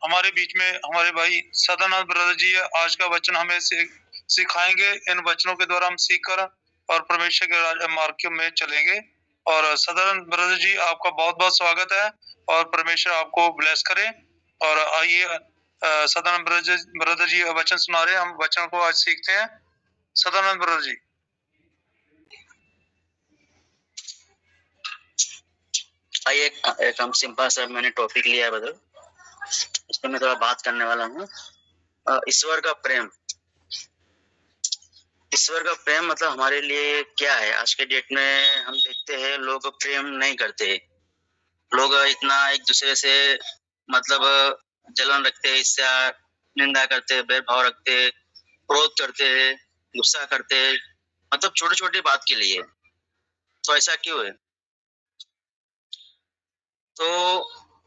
हमारे बीच में हमारे भाई सदानंद ब्रदर जी है। आज का वचन हमें सिखाएंगे। इन वचनों के द्वारा हम सीखकर और परमेश्वर के मार्ग में चलेंगे। और सदानंद ब्रदर जी, आपका बहुत बहुत स्वागत है और परमेश्वर आपको ब्लेस करे। और आइए सदानंद ब्रदर जी वचन सुना रहे हैं, हम वचन को आज सीखते हैं। सदानंद ब्रदर जी। आइए, एक हम सिंपल सा मैंने टॉपिक लिया है ब्रदर, इस पर मैं थोड़ा बात करने वाला हूँ। ईश्वर का प्रेम। ईश्वर का प्रेम मतलब हमारे लिए क्या है? आज के डेट में हम देखते हैं लोग प्रेम नहीं करते। लोग इतना एक दूसरे से मतलब जलन रखते हैं, इससे निंदा करते, भेदभाव रखते, क्रोध करते, गुस्सा करते, मतलब छोटी छोटी बात के लिए। तो ऐसा क्यों है? तो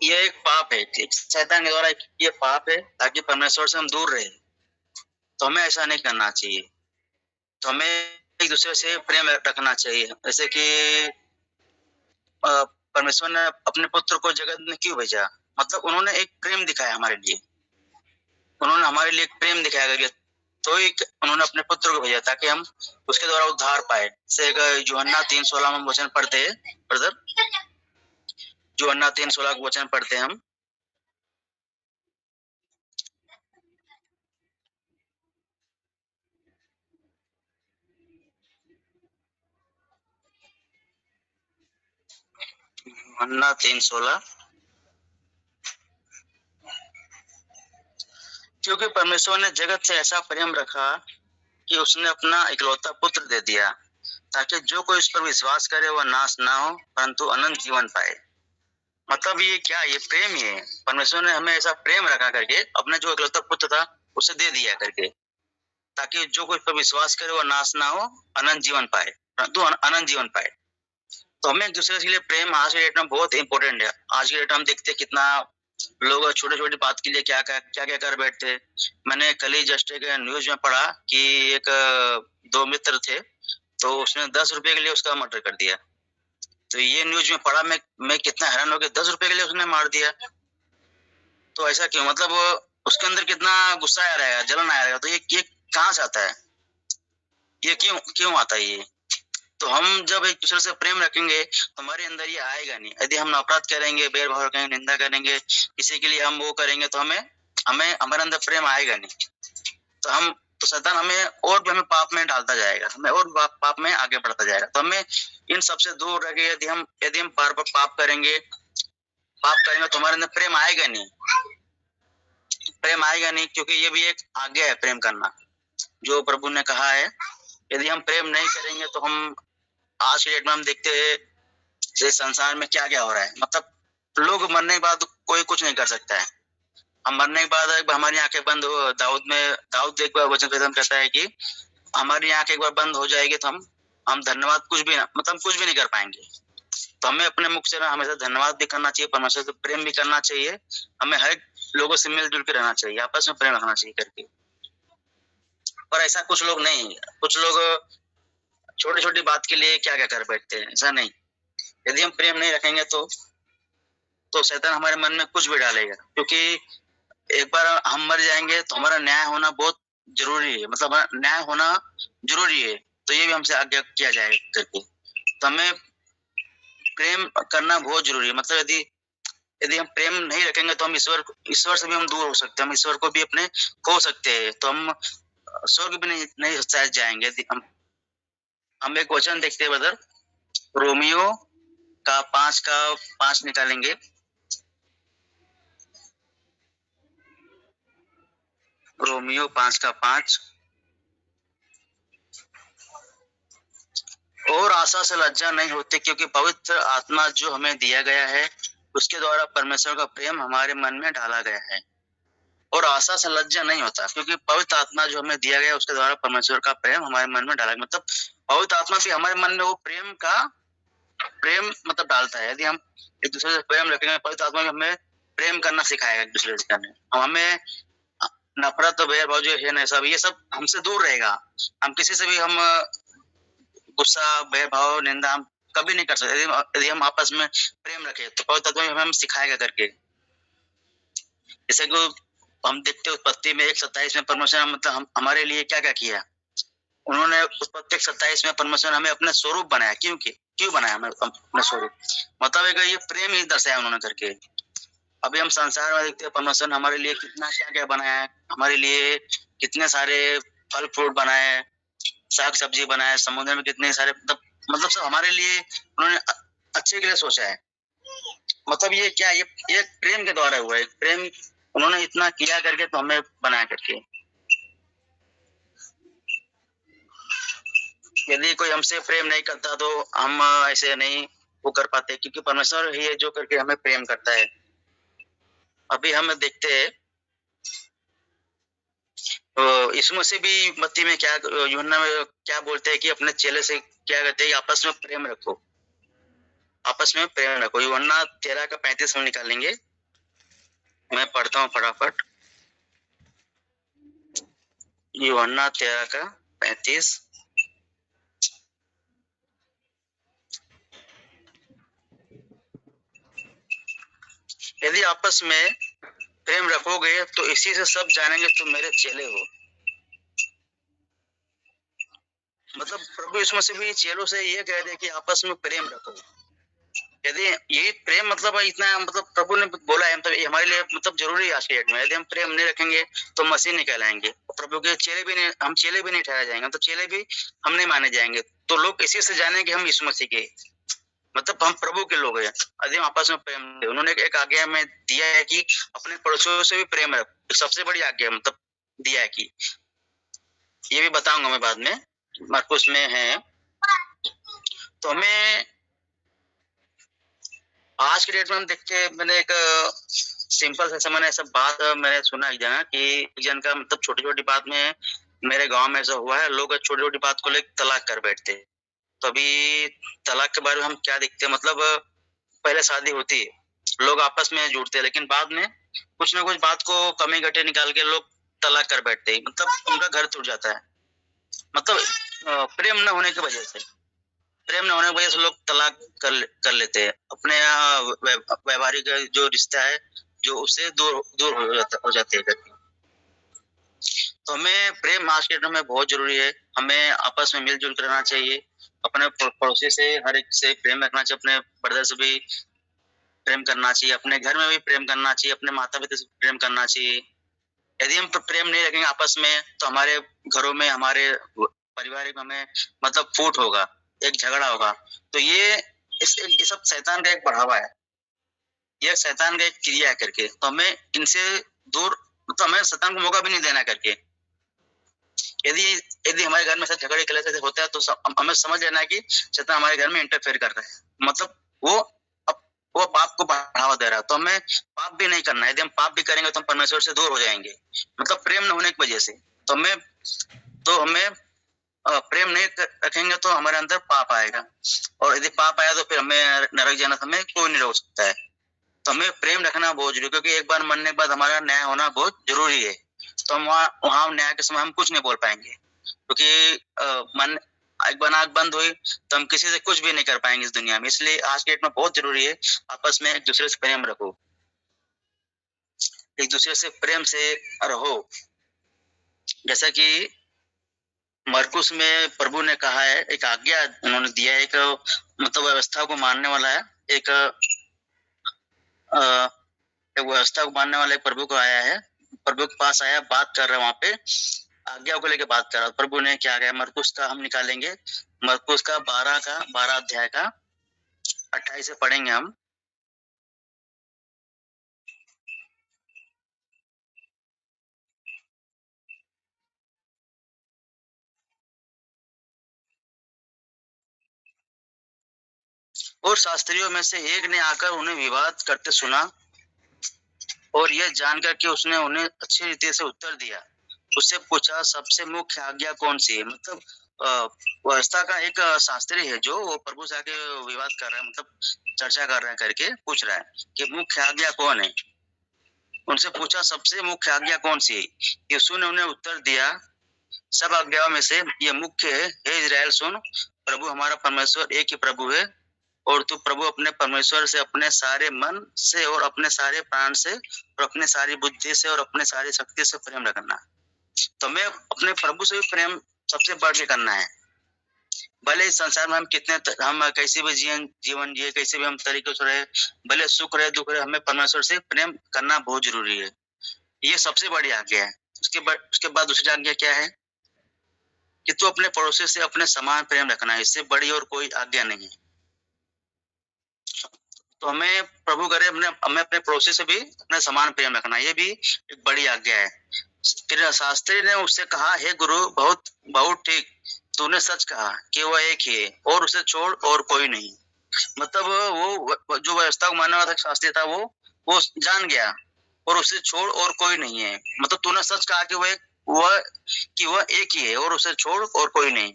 ये एक पाप है, शैतान के द्वारा ये पाप है, ताकि परमेश्वर से हम दूर रहे। तो हमें ऐसा नहीं करना चाहिए। तो हमें एक दूसरे से प्रेम रखना चाहिए। जैसे कि परमेश्वर ने अपने पुत्र को जगत में क्यों भेजा? मतलब उन्होंने एक प्रेम दिखाया हमारे लिए। उन्होंने हमारे लिए एक प्रेम दिखाया करके तो एक उन्होंने अपने पुत्र को भेजा ताकि हम उसके द्वारा उद्धार पाए। जैसे यूहन्ना 3:16 में वचन पढ़ते हैं ब्रदर, यूहन्ना 3:16 का वचन पढ़ते हैं हम। यूहन्ना 3:16। क्योंकि परमेश्वर ने जगत से ऐसा प्रेम रखा कि उसने अपना इकलौता पुत्र दे दिया, ताकि जो कोई उस पर विश्वास करे वह नाश ना हो परंतु अनंत जीवन पाए। मतलब ये क्या? ये प्रेम ही है। परमेश्वर ने हमें ऐसा प्रेम रखा करके अपने जो इकलौता पुत्र था उसे दे दिया करके, ताकि जो कोई पर विश्वास करे वह नाश ना हो, अनंत जीवन पाए, परंतु अनंत जीवन पाए। तो हमें एक दूसरे के लिए प्रेम आज के डेट में बहुत इंपॉर्टेंट है। आज के डेट में हम देखते हैं कितना लोग छोटे छोटी बात के लिए क्या क्या कर बैठते। मैंने कल ही जस्ट एक न्यूज में पढ़ा कि एक दो मित्र थे, तो उसने 10 रुपए के लिए उसका मर्डर कर दिया। तो ये न्यूज में पढ़ा, मैं कितना हैरान हो गया, 10 रुपए के लिए उसने मार दिया। तो ऐसा क्यों? मतलब उसके अंदर कितना गुस्सा आया रहेगा, जलन आया रहेगा। तो ये कहाँ से आता है? ये क्यों आता है ये? तो हम जब एक दूसरे से प्रेम रखेंगे तो हमारे अंदर ये आएगा नहीं। यदि हम नफरत करेंगे, भेदभाव करेंगे, निंदा करेंगे, किसी के लिए हम वो करेंगे, तो हमें हमारे अंदर प्रेम आएगा नहीं। तो शैतान हमें और भी हमें पाप में डालता जाएगा, हमें और पाप में आगे बढ़ता जाएगा। तो हमें इन सबसे दूर रह के यदि हम पाप करेंगे तो हमारे अंदर प्रेम आएगा नहीं। प्रेम आएगा नहीं, क्योंकि ये भी एक आज्ञा है प्रेम करना, जो प्रभु ने कहा है। यदि हम प्रेम नहीं करेंगे तो हम आज के डेट में हम देखते हैं संसार में क्या क्या हो रहा है। मतलब लोग मरने के बाद कोई कुछ नहीं कर सकता है। हम मरने के बाद हमारी आंखें बंद हो, दाऊद एक बार वचन कहता है कि हमारी आंखें एक बार बंद हो जाएगी तो हम धन्यवाद कुछ भी नहीं कर पाएंगे। तो हमें अपने मुख से हमेशा धन्यवाद भी करना चाहिए, परमेश्वर से प्रेम भी करना चाहिए। हमें हर लोगों से मिलजुल के रहना चाहिए, आपस में प्रेम रखना चाहिए करके। पर ऐसा कुछ लोग नहीं, कुछ लोग छोटी छोटी बात के लिए क्या क्या कर बैठते हैं। ऐसा नहीं, यदि हम प्रेम नहीं रखेंगे तो शैतान हमारे मन में कुछ भी डालेगा। क्योंकि एक बार हम मर जाएंगे तो हमारा न्याय होना बहुत जरूरी है, मतलब न्याय होना जरूरी है। तो ये भी हमसे आज्ञा किया जाए करके। तो हमें प्रेम करना बहुत जरूरी है। मतलब यदि हम प्रेम नहीं रखेंगे तो हम ईश्वर से भी हम दूर हो सकते हैं, हम ईश्वर को भी अपने खो सकते हैं। तो हम स्वर्ग भी नहीं शायद जाएंगे। हम एक वचन देखते हैं ब्रदर, रोमियो का 5 निकालेंगे। रोमियो 5:5। और आशा से लज्जा नहीं होते, क्योंकि पवित्र आत्मा जो हमें दिया गया है उसके द्वारा परमेश्वर का प्रेम हमारे मन में डाला गया है। और आशा से लज्जा नहीं होता, क्योंकि पवित्र आत्मा जो हमें दिया गया है उसके द्वारा परमेश्वर का प्रेम हमारे मन में डाला गया। मतलब पवित्र आत्मा भी हमारे मन में वो प्रेम मतलब डालता है। यदि हम एक दूसरे से प्रेम रखेंगे, पवित्र आत्मा भी हमें प्रेम करना सिखाएगा एक दूसरे से करने। हमें नफरत, भेदभाव जो है ना, ये सब हमसे दूर रहेगा। हम किसी से भी हम गुस्सा, भेदभाव, निंदा हम कभी नहीं कर सकते यदि हम आपस में प्रेम रखें। तो पवित्र आत्मा हमें सिखाएगा करके। जैसे कि हम देखते हैं उत्पत्ति में 1:27 में परमेश्वर मतलब हमारे लिए क्या क्या किया। उन्होंने उत्पत्ति 1:27 में परमेश्वर हमें अपने स्वरूप बनाया। क्यों बनाया हमें अपने स्वरूप? मतलब एक ये प्रेम ही दर्शाया उन्होंने करके। अभी हम संसार में देखते हैं परमेश्वर हमारे लिए कितना क्या क्या बनाया है, हमारे लिए कितने सारे फल फ्रूट बनाए, साग सब्जी बनाए, समुद्र में कितने सारे मतलब सब हमारे लिए उन्होंने अच्छे के लिए सोचा है। मतलब ये क्या, ये प्रेम के द्वारा हुआ है। प्रेम उन्होंने इतना किया करके तो हमें बनाया करके। यदि कोई हमसे प्रेम नहीं करता तो हम ऐसे नहीं वो कर पाते, क्योंकि परमेश्वर ही है जो करके हमें प्रेम करता है। अभी हम देखते हैं यीशु मसीह भी मत्ती में क्या, यूहन्ना में क्या बोलते हैं कि अपने चेले से क्या कहते हैं, आपस में प्रेम रखो, आपस में प्रेम रखो। यूहन्ना 13:35 हम निकालेंगे, मैं पढ़ता हूँ फटाफट। यूहन्ना 13:35। यदि आपस में प्रेम रखोगे तो इसी से सब जानेंगे तुम मेरे चेले हो। मतलब प्रभु यीशु मसीह भी चेलों से ये कह रहे कि आपस में प्रेम रखो। यदि ये प्रेम मतलब इतना, मतलब प्रभु ने बोला है, मतलब ये हमारे लिए मतलब जरूरी है आज के डेट में। यदि हम प्रेम नहीं रखेंगे तो मसीह नहीं कहलाएंगे, प्रभु के चेले भी नहीं, हम चेले भी नहीं ठहरा जाएंगे, तो चेले भी हम नहीं माने जाएंगे। तो लोग इसी से जाने कि हम यीशु मसीह के, मतलब हम प्रभु के लोग हैं यदि हम आपस में प्रेम। उन्होंने एक आज्ञा में दिया है कि अपने पड़ोसियों से भी प्रेम रखो, सबसे बड़ी आज्ञा मतलब दिया है कि, ये भी बताऊंगा मैं बाद में, मरकुस में है। तो हमें आज के डेट में हम देखते, मैंने एक सिंपल सा मैंने ऐसा बात मैंने सुना एक जगह कि एक जन का मतलब छोटी छोटी बात में मेरे गांव में ऐसा हुआ है, लोग छोटी छोटी बात को लेकर तलाक कर बैठते। तो अभी तलाक के बारे में हम क्या देखते हैं, मतलब पहले शादी होती है, लोग आपस में जुड़ते हैं, लेकिन बाद में कुछ ना कुछ बात को कमी घटे निकाल के लोग तलाक कर बैठते हैं, मतलब उनका घर टूट जाता है। मतलब प्रेम न होने की वजह से, प्रेम न होने की वजह से लोग तलाक कर लेते हैं। अपने व्यवहारिक जो रिश्ता है जो उससे दूर हो जाते हैं। तो हमें प्रेम आज के टाइम में बहुत जरूरी है। हमें आपस में मिलजुल कर रहना चाहिए, अपने पड़ोसी से हर एक से प्रेम रखना चाहिए, अपने ब्रदर से भी प्रेम करना चाहिए, अपने घर में भी प्रेम करना चाहिए, अपने माता पिता से प्रेम करना चाहिए। यदि हम प्रेम नहीं रखेंगे आपस में तो हमारे घरों में, हमारे पारिवारिक में मतलब फूट होगा, एक झगड़ा होगा। तो ये सब शैतान का एक बढ़ावा है, ये शैतान का एक क्रिया है करके। तो हमें इनसे दूर, तो हमें शैतान को मौका भी नहीं देना करके। यदि यदि हमारे घर में सब झगड़े कलेश से होता है तो हमें समझ लेना है कि शैतान हमारे घर में इंटरफेयर कर रहा है, मतलब वो पाप को बढ़ावा दे रहा है। तो हमें पाप भी नहीं करना है। यदि हम पाप भी करेंगे तो हम परमेश्वर से दूर हो जाएंगे, मतलब प्रेम न होने की वजह से। तो हमें प्रेम नहीं रखेंगे तो हमारे अंदर पाप आएगा, और यदि पाप आया तो फिर हमें नरक जाना, हमें कोई नहीं रोक सकता है। तो हमें प्रेम रखना बहुत जरूरी, क्योंकि एक बार मरने के बाद हमारा न्याय होना बहुत जरूरी है। तो हम वहाँ न्याय के समय हम कुछ नहीं बोल पाएंगे, क्योंकि मन एक बार आंख बंद हुई तो हम किसी से कुछ भी नहीं कर पाएंगे इस दुनिया में। इसलिए आज के डेट में बहुत जरूरी है आपस में एक दूसरे से प्रेम रखो, एक दूसरे से प्रेम से रहो। जैसा कि मरकुस में प्रभु ने कहा है, एक आज्ञा उन्होंने दिया है, एक मतलब व्यवस्था को मानने वाला है, एक व्यवस्था को मानने वाला एक प्रभु को आया है, प्रभु के पास आया, बात कर रहा है, वहां पे आज्ञा को लेकर बात कर रहा है। प्रभु ने क्या कहा, मरकुस का हम निकालेंगे, मरकुस का 12 अध्याय का 28 से पढ़ेंगे हम। और शास्त्रियों में से एक ने आकर उन्हें विवाद करते सुना, और यह जानकर कि उसने उन्हें अच्छी रीति से उत्तर दिया। उससे पूछा, सबसे मुख्य आज्ञा कौन सी है? मतलब व्यवस्था का एक शास्त्री है जो वो प्रभु से आके विवाद कर रहा है, मतलब चर्चा कर रहा है करके पूछ रहा है कि मुख्य आज्ञा कौन है। उनसे पूछा, सबसे मुख्य आज्ञा कौन सी है? यीशु ने उन्हें उत्तर दिया, सब आज्ञाओं में से यह मुख्य है, हे इस्राएल सुन, प्रभु हमारा परमेश्वर एक ही प्रभु है, और तू प्रभु अपने परमेश्वर से अपने सारे मन से और अपने सारे प्राण से और अपने सारी बुद्धि से और अपने सारी शक्ति से प्रेम रखना। तो हमें अपने प्रभु से भी प्रेम सबसे बढ़ के करना है। भले इस संसार में हम कैसे भी जीवन जिए, कैसे भी हम तरीके से रहे, भले सुख रहे दुख रहे, हमें परमेश्वर से प्रेम करना बहुत जरूरी है। ये सबसे बड़ी आज्ञा है। उसके बाद दूसरी आज्ञा क्या है कि तू अपने पड़ोसी से अपने समान प्रेम रखना है। इससे बड़ी और कोई आज्ञा नहीं है। तो हमें प्रभु करे हमें अपने पड़ोसी से भी अपने समान प्रेम रखना, ये भी एक बड़ी आज्ञा है। फिर शास्त्री ने उससे कहा, हे गुरु, बहुत बहुत ठीक, तूने सच कहा कि वह एक ही है और उसे छोड़ और कोई नहीं। मतलब वो जो व्यवस्था को मानने वाला शास्त्री था वो जान गया और उसे छोड़ और कोई नहीं है। मतलब तूने सच कहा कि वह एक ही है और उसे छोड़ और कोई नहीं।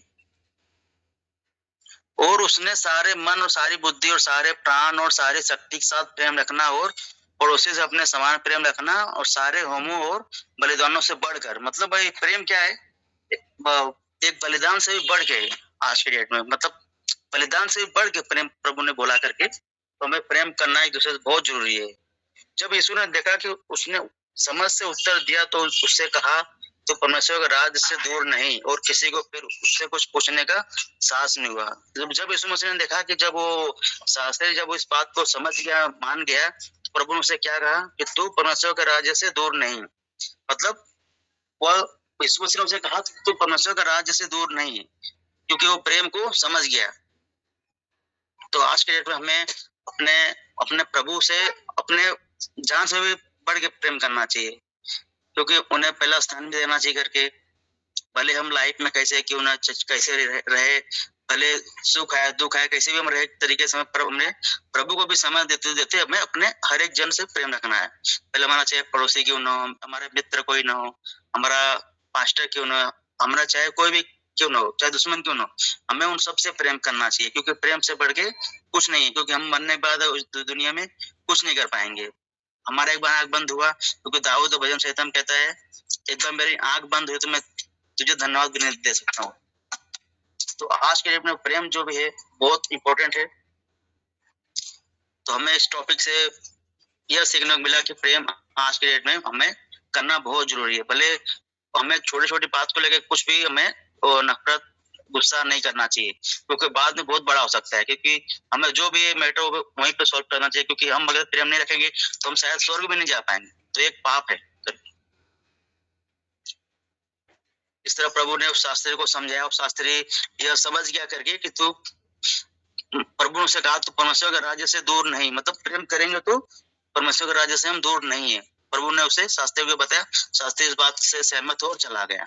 और उसने सारे मन और सारी बुद्धि और सारे प्राण और सारी शक्ति के साथ प्रेम रखना और पड़ोसी से अपने समान प्रेम रखना और सारे होमों और बलिदानों से बढ़कर। मतलब भाई प्रेम क्या है? एक बलिदान से भी बढ़ के आज के डेट में, मतलब बलिदान से भी बढ़ के प्रेम प्रभु ने बोला करके। तो हमें प्रेम करना एक दूसरे से बहुत जरूरी है। जब यीशु ने देखा कि उसने समझ से उत्तर दिया तो उससे कहा, तो परमेश्वर के राज्य से दूर नहीं, और किसी को फिर उससे कुछ पूछने का साहस नहीं हुआ। जब यीशु मसीह ने देखा कि जब वो शास्त्री जब वो इस बात को समझ गया, मान गया, तो प्रभु ने उसे क्या कहा कि तू परमेश्वर के राज्य से दूर नहीं। मतलब वह यीशु मसीह ने उसे कहा तू परमेश्वर के राज्य से दूर नहीं है, क्योंकि वो प्रेम को समझ गया। तो आज के डेट में हमें अपने प्रभु से अपने जान से भी बढ़ के प्रेम करना चाहिए, क्योंकि उन्हें पहला स्थान भी देना चाहिए करके। भले हम लाइफ में कैसे क्यों ना कैसे रहे, भले सुख है दुख है, कैसे भी हम रहे तरीके से हमने प्रभु को भी समय देते देते हमें अपने हर एक जन से प्रेम रखना है। पहले हमारा चाहे पड़ोसी क्यों ना हो, हमारे मित्र कोई ना हो, हमारा पास्टर क्यों ना, हमारा चाहे कोई भी क्यों ना हो, चाहे दुश्मन क्यों ना हो, हमें उन सबसे प्रेम करना चाहिए, क्योंकि प्रेम से बढ़ के कुछ नहीं है। क्योंकि हम मरने के बाद उस दुनिया में कुछ नहीं कर पाएंगे। हमारा एक बार आंख बंद हुआ, क्योंकि दाऊद भजन संहिता में कहता है, एक बार मेरी आंख बंद हुई तो मैं तुझे धन्यवाद भी नहीं दे सकता हूँ। तो आज के डेट में प्रेम जो भी है बहुत इंपॉर्टेंट है। तो हमें इस टॉपिक से यह सीखने को मिला कि प्रेम आज के डेट में हमें करना बहुत जरूरी है। भले हमें छोटी छोटी बात को लेकर कुछ भी हमें नफरत गुस्सा नहीं करना चाहिए, क्योंकि बाद में बहुत बड़ा हो सकता है। क्योंकि हमें जो भी मैटर वहीं पे सॉल्व करना चाहिए, क्योंकि हम अगर प्रेम नहीं रखेंगे तो हम शायद स्वर्ग भी नहीं जा पाएंगे। तो एक पाप है। इस तरह प्रभु ने उस शास्त्री को समझाया, उस शास्त्री यह समझ गया करके कि तू प्रभु से कहा तो परमेश्वर के राज्य से दूर नहीं। मतलब प्रेम करेंगे तो परमेश्वर के राज्य से हम दूर नहीं है। प्रभु ने उसे शास्त्री को बताया, शास्त्री इस बात से सहमत हो और चला गया।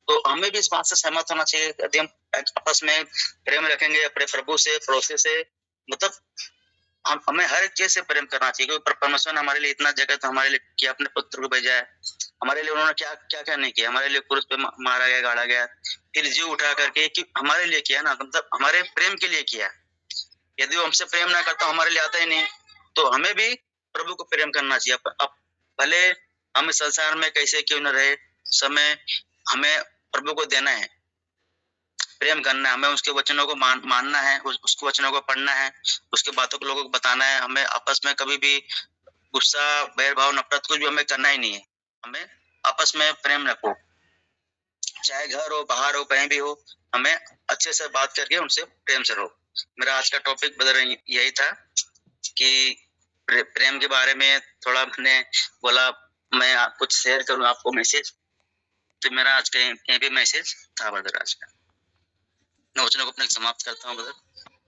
तो हमें भी इस बात से सहमत होना चाहिए। यदि हम आपस में प्रेम रखेंगे अपने प्रभु से, पड़ोसी से, मतलब हमें हर एक चीज से प्रेम करना चाहिए। क्योंकि परमेश्वर ने हमारे लिए इतना जगत हमारे लिए किया, अपने पुत्र को भेजा है। हमारे लिए उन्होंने क्या क्या नहीं किया। हमारे लिए क्रूस पे मारा गया, गाड़ा गया, फिर जीव उठा करके, कि हमारे लिए किया ना, मतलब हमारे प्रेम के लिए किया। यदि वो हमसे प्रेम ना करता, हमारे लिए आता ही नहीं। तो हमें भी प्रभु को प्रेम करना चाहिए। अब भले हम इस संसार में कैसे क्यों न रहे, समय हमें प्रभु को देना है, प्रेम करना है। हमें उसके वचनों को मानना है, उसके वचनों को पढ़ना है, उसके बातों को लोगों को बताना है। हमें आपस में कभी भी गुस्सा, बैरभाव, नफरत कुछ भी हमें करना ही नहीं है। हमें आपस में प्रेम रखो, चाहे घर हो, बाहर हो, कहीं भी हो, हमें अच्छे से बात करके उनसे प्रेम से रहो। मेरा आज का टॉपिक बदल यही था कि प्रेम के बारे में थोड़ा मैंने बोला, मैं कुछ शेयर करूं आपको मैसेज। तो मेरा आज कहीं भी मैसेज था ब्रदर आज का। मैं वचनों को अपने समाप्त करता हूँ ब्रदर।